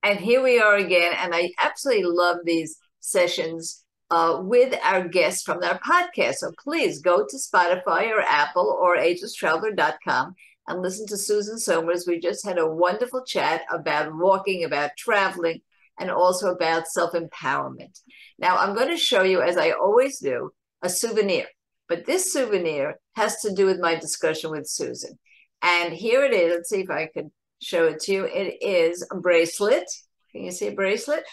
And here we are again. And I absolutely love these sessions with our guests from our podcast. So please go to Spotify or Apple or agelesstraveler.com and listen to Susan Sommers. We just had a wonderful chat about walking, about traveling, and also about self-empowerment. Now, I'm going to show you, as I always do, a souvenir. But this souvenir has to do with my discussion with Susan. And here it is. Let's see if I can show it to you. It is a bracelet. Can you see a bracelet?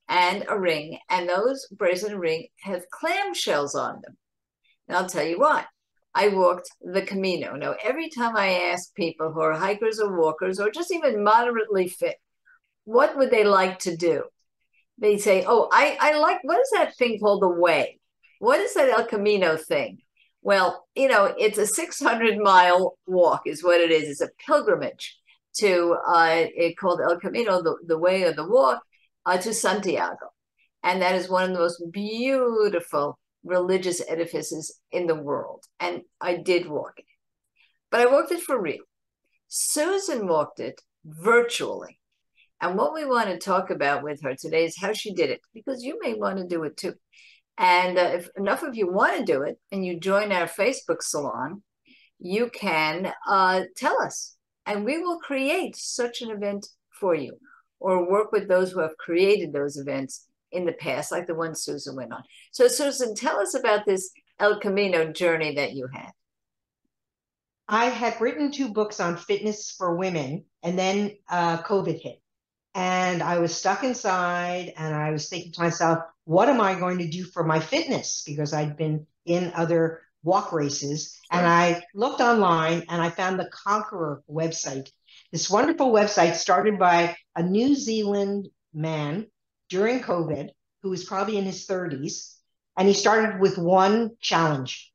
And a ring. And those bracelet and ring have clamshells on them. And I'll tell you why. I walked the Camino. Now, every time I ask people who are hikers or walkers or just even moderately fit, what would they like to do? They say, oh, I like, what is that thing called the way? What is that El Camino thing? Well, it's a 600-mile walk is what it is. It's a pilgrimage to it called El Camino, the way of the walk to Santiago. And that is one of the most beautiful religious edifices in the world. And I did walk it. But I walked it for real. Susan walked it virtually. And what we want to talk about with her today is how she did it, because you may want to do it too. And if enough of you want to do it and you join our Facebook salon, you can tell us, and we will create such an event for you or work with those who have created those events in the past, like the one Susan went on. So Susan, tell us about this El Camino journey that you had. I had written 2 books on fitness for women, and then COVID hit. And I was stuck inside, and I was thinking to myself, what am I going to do for my fitness? Because I'd been in other walk races. Sure. And I looked online, and I found the Conqueror website. This wonderful website started by a New Zealand man during COVID, who was probably in his 30s. And he started with one challenge.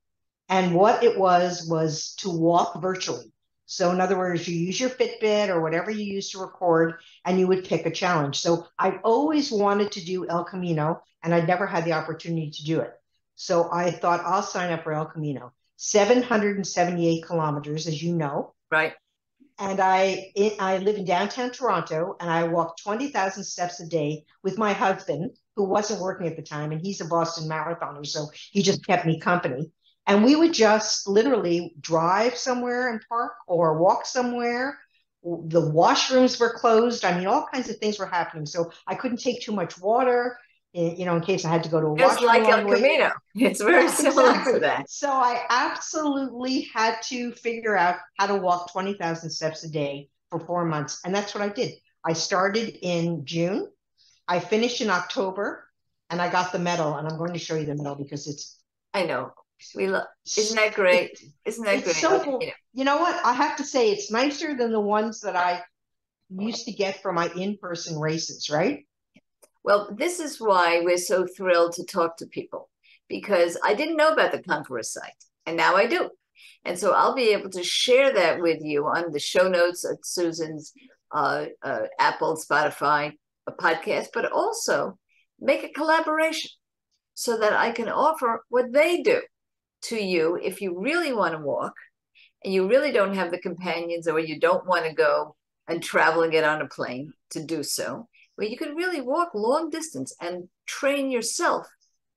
And what it was to walk virtually. So in other words, you use your Fitbit or whatever you use to record, and you would pick a challenge. So I always wanted to do El Camino, and I'd never had the opportunity to do it. So I thought I'll sign up for El Camino. 778 kilometers, as you know. Right. And I live in downtown Toronto, and I walk 20,000 steps a day with my husband, who wasn't working at the time, and he's a Boston marathoner, so he just kept me company. And we would just literally drive somewhere and park or walk somewhere. The washrooms were closed. I mean, all kinds of things were happening. So I couldn't take too much water, in case I had to go to a Just washroom. Just like El Camino. It's very similar to that. So I absolutely had to figure out how to walk 20,000 steps a day for 4 months. And that's what I did. I started in June. I finished in October, and I got the medal. And I'm going to show you the medal because it's... I know. Isn't that great? Isn't that great? So cool. You know what? I have to say, it's nicer than the ones that I used to get for my in-person races, right? Well, this is why we're so thrilled to talk to people, because I didn't know about the Conqueror site, and now I do. And so I'll be able to share that with you on the show notes at Susan's Apple, Spotify, a podcast, but also make a collaboration so that I can offer what they do to you if you really want to walk and you really don't have the companions, or you don't want to go and travel and get on a plane to do so, where you can really walk long distance and train yourself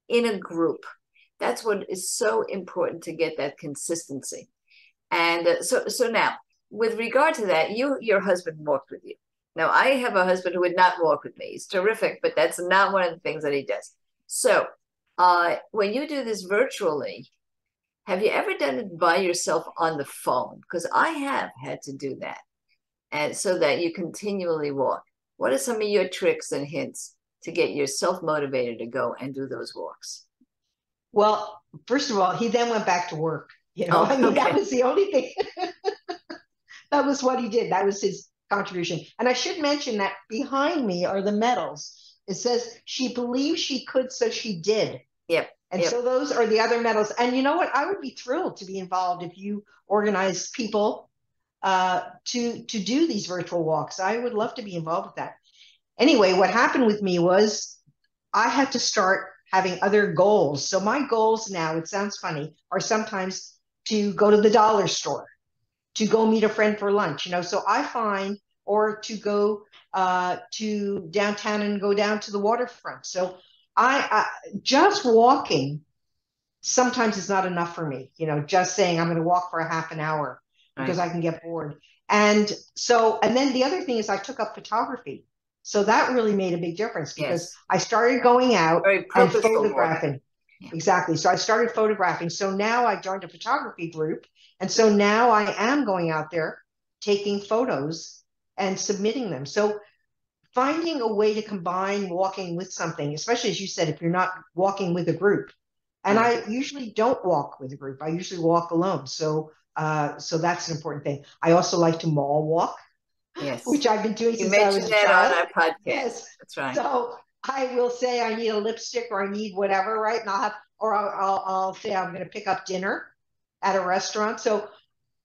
in a group. That's what is so important, to get that consistency. And so now, with regard to that, your husband walked with you. Now, I have a husband who would not walk with me. He's terrific, but that's not one of the things that he does. So when you do this virtually, have you ever done it by yourself on the phone? Because I have had to do that, and so that you continually walk. What are some of your tricks and hints to get yourself motivated to go and do those walks? Well, first of all, he then went back to work. I mean, okay. That was the only thing. That was what he did. That was his contribution. And I should mention that behind me are the medals. It says, she believed she could, so she did. Yep. And so those are the other medals. And you know what? I would be thrilled to be involved if you organize people to do these virtual walks. I would love to be involved with that. Anyway, what happened with me was I had to start having other goals. So my goals now, it sounds funny, are sometimes to go to the dollar store, to go meet a friend for lunch. So I find or to go to downtown and go down to the waterfront. So I just walking sometimes is not enough for me. Just saying I'm going to walk for a half an hour because Right. I can get bored. And so, and then the other thing is I took up photography. So that really made a big difference because Yes. I started going out Very and purposeful walking. photographing. Yeah. Exactly. So I started photographing. So now I joined a photography group. And so now I am going out there taking photos and submitting them. So finding a way to combine walking with something, especially as you said, if you're not walking with a group. And Right. I usually don't walk with a group. I usually walk alone. So that's an important thing. I also like to mall walk, Yes. which I've been doing You since I was mentioned a that on child. our podcast. Yes. That's right. So I will say I need a lipstick or I need whatever, right? And I'll say I'm going to pick up dinner at a restaurant. So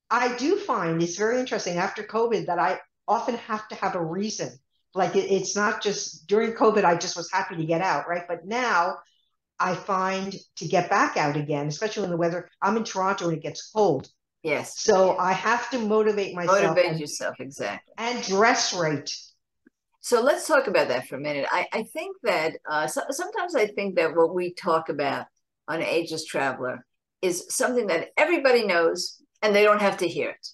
I do find it's very interesting after COVID that I often have to have a reason. Like it's not just during COVID, I just was happy to get out, right? But now I find to get back out again, especially when the weather, I'm in Toronto and it gets cold. Yes. So I have to motivate myself Motivate yourself. Exactly. and dress right. So let's talk about that for a minute. I think that sometimes I think that what we talk about on Ageless Traveler is something that everybody knows and they don't have to hear it.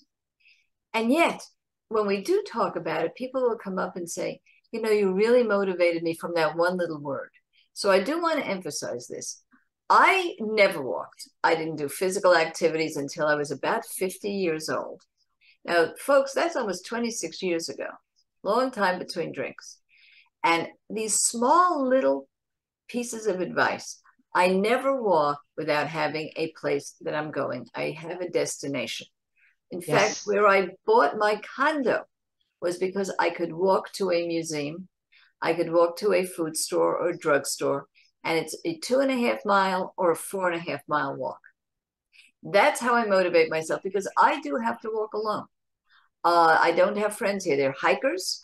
And yet, when we do talk about it, people will come up and say, you really motivated me from that one little word. So I do want to emphasize this. I never walked. I didn't do physical activities until I was about 50 years old. Now, folks, that's almost 26 years ago. Long time between drinks. And these small little pieces of advice, I never walk without having a place that I'm going. I have a destination. In fact, Yes. where I bought my condo was because I could walk to a museum, I could walk to a food store or a drugstore, and it's a 2.5 mile or a 4.5 mile walk. That's how I motivate myself because I do have to walk alone. I don't have friends here. They're hikers,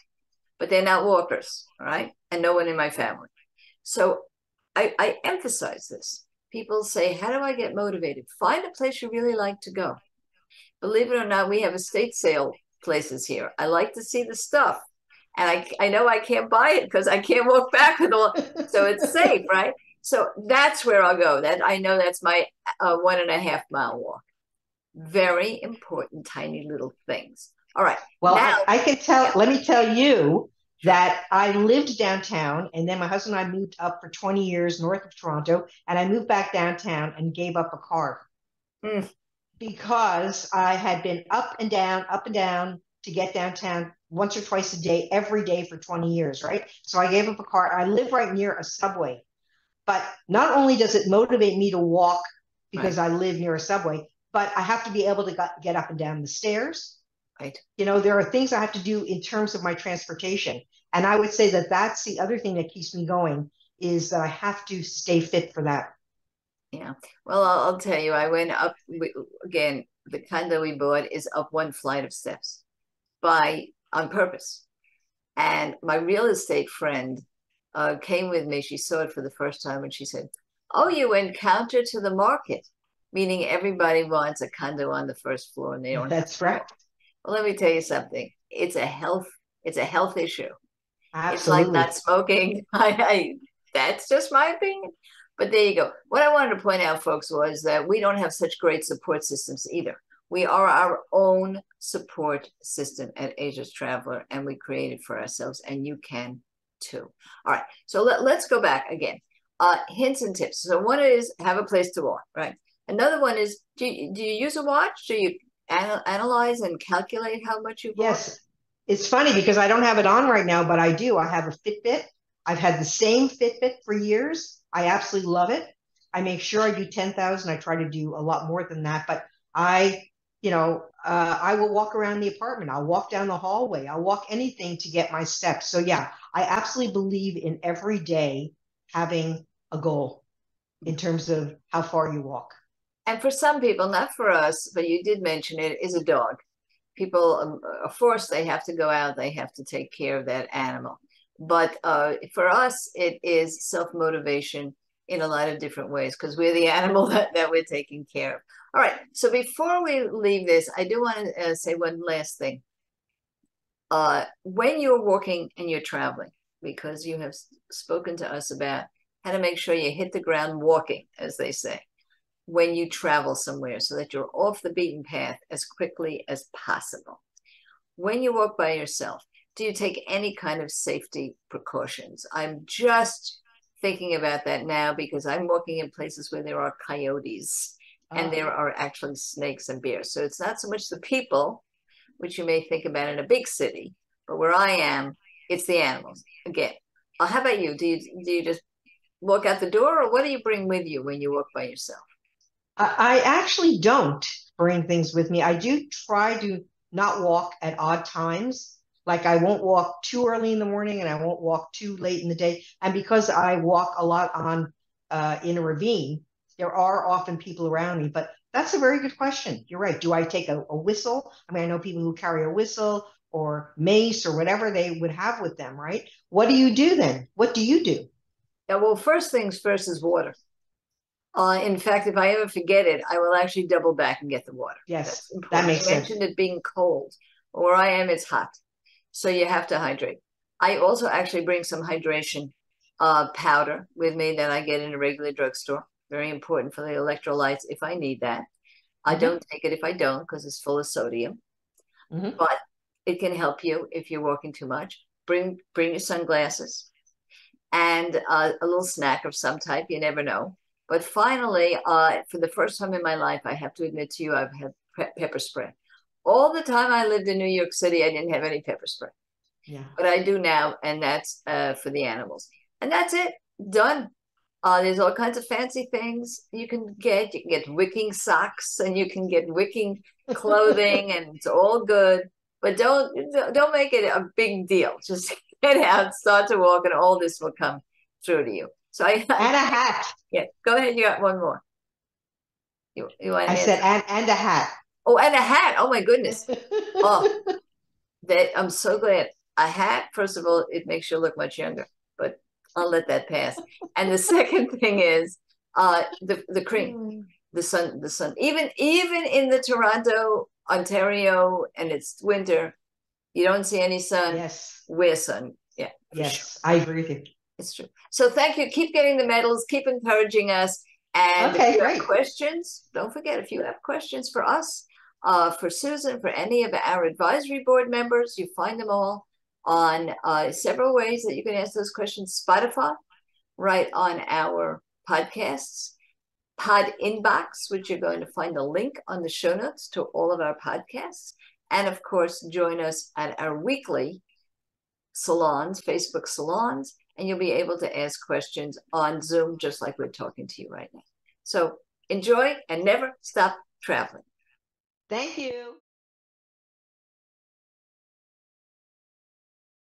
but they're not walkers, all right? And no one in my family. So I emphasize this. People say, how do I get motivated? Find a place you really like to go. Believe it or not, we have estate sale places here. I like to see the stuff. And I know I can't buy it because I can't walk back with all, so it's safe, right? So that's where I'll go. That I know that's my 1.5 mile walk. Very important, tiny little things. All right. Well, Now, I can tell, yeah, let me tell you sure. that I lived downtown and then my husband and I moved up for 20 years north of Toronto and I moved back downtown and gave up a car Mm, because I had been up and down to get downtown once or twice a day, every day for 20 years, right? So I gave up a car. I live right near a subway. But not only does it motivate me to walk right, because I live near a subway, but I have to be able to get up and down the stairs. right. There are things I have to do in terms of my transportation. And I would say that that's the other thing that keeps me going is that I have to stay fit for that. Yeah. Well, I'll tell you, I went up again. The condo we bought is up one flight of steps by on purpose. And my real estate friend came with me. She saw it for the first time and she said, "Oh, you went counter to the market," meaning everybody wants a condo on the first floor and they don't have That's to right. walk. Well, let me tell you something. It's a health issue. It's like not Absolutely. smoking. That's just my opinion. But there you go. What I wanted to point out, folks, was that we don't have such great support systems either. We are our own support system at Asia's Traveler, and we create it for ourselves, and you can too. All right. So let's go back again. Hints and tips. So one is have a place to walk, right? Another one is do you use a watch? Do you analyze and calculate how much you've walked? Yes. It's funny because I don't have it on right now, but I do. I have a Fitbit. I've had the same Fitbit for years. I absolutely love it. I make sure I do 10,000. I try to do a lot more than that, but I will walk around the apartment. I'll walk down the hallway. I'll walk anything to get my steps. So yeah, I absolutely believe in every day having a goal in terms of how far you walk. And for some people, not for us, but you did mention it, is a dog. People are forced, they have to go out, they have to take care of that animal. But for us, it is self motivation in a lot of different ways because we're the animal that we're taking care of. All right. So before we leave this, I do want to say one last thing. when you're walking and you're traveling, because you have spoken to us about how to make sure you hit the ground walking, as they say, when you travel somewhere so that you're off the beaten path as quickly as possible. When you walk by yourself, do you take any kind of safety precautions? I'm just thinking about that now because I'm walking in places where there are coyotes and there are actually snakes and bears. So it's not so much the people, which you may think about in a big city, but where I am, it's the animals. Again, how about you? Do you just walk out the door, or what do you bring with you when you walk by yourself? I actually don't bring things with me. I do try to not walk at odd times. Like I won't walk too early in the morning and I won't walk too late in the day. And because I walk a lot on in a ravine, there are often people around me. But that's a very good question. You're right. Do I take a whistle? I mean, I know people who carry a whistle or mace or whatever they would have with them, right? What do you do then? What do you do? Yeah, well, first things first is water. In fact, if I ever forget it, I will actually double back and get the water. That's Yes, that important. makes You sense. mentioned it being cold. Where I am, it's hot. So you have to hydrate. I also actually bring some hydration powder with me that I get in a regular drugstore. Very important for the electrolytes if I need that. I Hmm. don't take it if I don't because it's full of sodium, Hmm. but it can help you if you're walking too much. Bring your sunglasses and a little snack of some type. You never know. But finally, for the first time in my life, I have to admit to you, I've had pepper spray. All the time I lived in New York City, I didn't have any pepper spray, Yeah. but I do now, and that's for the animals. And that's it, done. There's all kinds of fancy things you can get. You can get wicking socks, and you can get wicking clothing, and it's all good. But don't make it a big deal. Just get out, start to walk, and all this will come through to you. So And a hat. yeah, go ahead. You got one more. You want I to said, answer? and a hat. Oh, and a hat. Oh my goodness. Oh, that I'm so glad. A hat, first of all, it makes you look much younger, but I'll let that pass. And the second thing is the cream, the sun. Even in the Toronto, Ontario, and it's winter, you don't see any sun. Yes, Wear sun. Yeah, for sure. yes, I agree with you. It's true. So thank you. Keep getting the medals. Keep encouraging us. And if Okay, you have great. questions, don't forget, if you have questions for us, for Susan, for any of our advisory board members, you find them all on several ways that you can ask those questions. Spotify, right on our podcasts, Pod Inbox, which you're going to find a link on the show notes to all of our podcasts. And of course, join us at our weekly salons, Facebook salons, and you'll be able to ask questions on Zoom, just like we're talking to you right now. So enjoy and never stop traveling. Thank you.